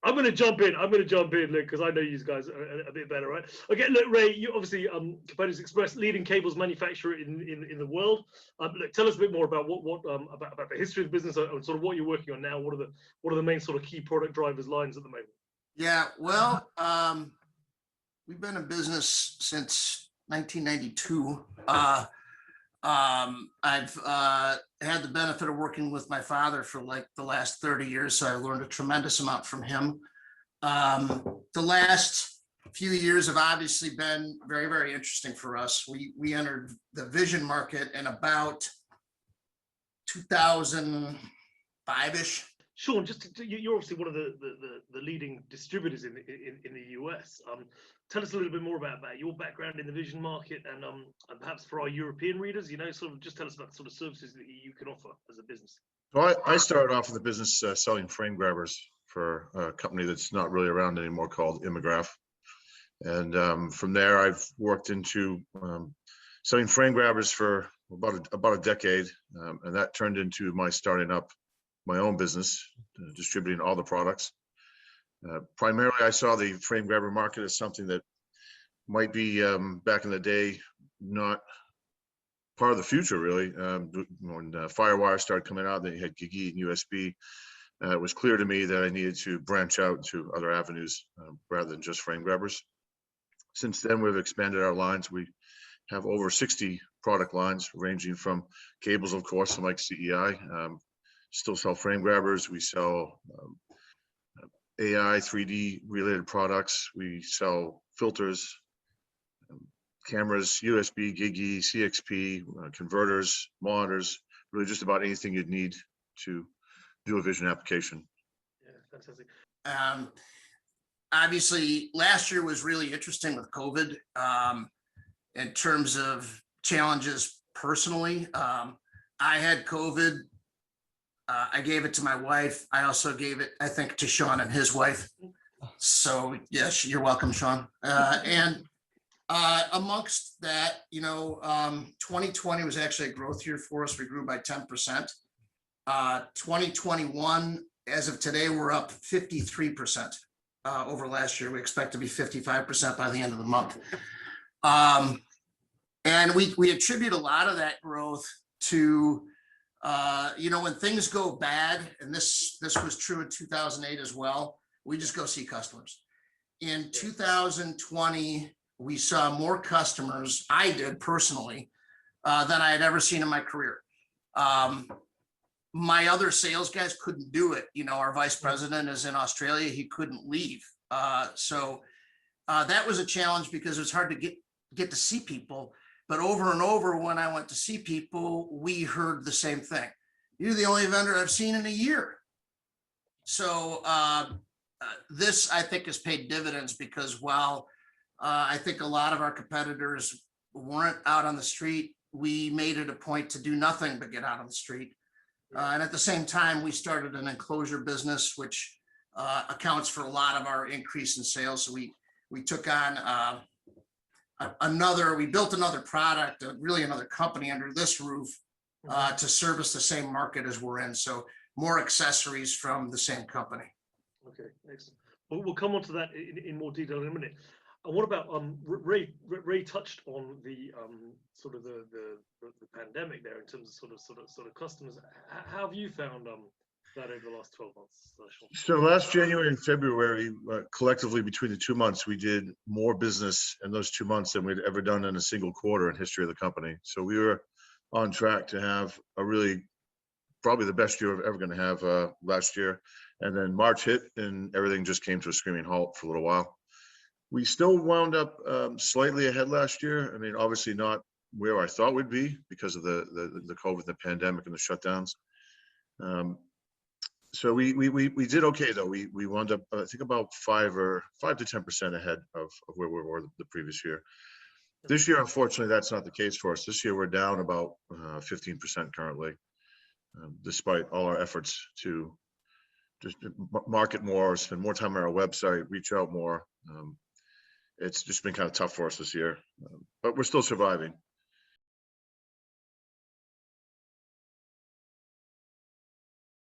I'm going to jump in. Look, because I know you guys a bit better, right? Okay, look, Ray, you obviously Components Express, leading cables manufacturer in the world. Look, tell us a bit more about about the history of the business and sort of what you're working on now. What are the main sort of key product drivers lines at the moment? Yeah, well, we've been in business since 1992. I've had the benefit of working with my father for like the last 30 years, so I learned a tremendous amount from him. The last few years have obviously been very, very interesting for us. We entered the vision market in about 2005-ish. Shaun, you're obviously one of the leading distributors in the US. Tell us a little bit more about your background in the vision market, and perhaps for our European readers, sort of just tell us about the sort of services that you can offer as a business. Well, I started off in the business selling frame grabbers for a company that's not really around anymore called Immigraph. And from there, I've worked into selling frame grabbers for about a decade, and that turned into my starting up my own business, distributing all the products. Primarily, I saw the frame grabber market as something that might be back in the day not part of the future, really. When Firewire started coming out, then you had GIGI and USB. It was clear to me that I needed to branch out to other avenues rather than just frame grabbers. Since then, we've expanded our lines. We have over 60 product lines, ranging from cables, of course, like CEI. Still sell frame grabbers. We sell AI, 3D related products. We sell filters, cameras, USB, GIGI, CXP, converters, monitors, really just about anything you'd need to do a vision application. Yeah, fantastic. Obviously, last year was really interesting with COVID in terms of challenges personally. I had COVID. I gave it to my wife. I also gave it, I think, to Shaun and his wife. So yes, you're welcome, Shaun. And amongst that, 2020 was actually a growth year for us. We grew by 10%. 2021, as of today, we're up 53% over last year. We expect to be 55% by the end of the month. And we attribute a lot of that growth to when things go bad, and this was true in 2008 as well, we just go see customers. In 2020, we saw more customers, I did personally, than I had ever seen in my career. My other sales guys couldn't do it. Our vice president is in Australia. He couldn't leave. So that was a challenge because it was hard to get to see people. But over and over, when I went to see people, we heard the same thing. You're the only vendor I've seen in a year. So this, I think, has paid dividends because while I think a lot of our competitors weren't out on the street, we made it a point to do nothing but get out on the street. And at the same time, we started an enclosure business, which accounts for a lot of our increase in sales. So we took on we built another product, really another company under this roof to service the same market as we're in. So more accessories from the same company. Okay, excellent. We'll come on to that in more detail in a minute. And what about Ray touched on the sort of the pandemic there in terms of sort of customers. How have you found that over the last 12 months? So last January and February, collectively between the 2 months, we did more business in those 2 months than we'd ever done in a single quarter in history of the company. So we were on track to have probably the best year we're ever going to have last year. And then March hit and everything just came to a screaming halt for a little while. We still wound up slightly ahead last year. I mean, obviously not where I thought we'd be because of the COVID, the pandemic, and the shutdowns. So we did okay though. We wound up I think about 5 to 10% ahead of where we were the previous year. This year, unfortunately, that's not the case for us. This year we're down about 15% currently, despite all our efforts to just market more, spend more time on our website, reach out more. It's just been kind of tough for us this year, but we're still surviving.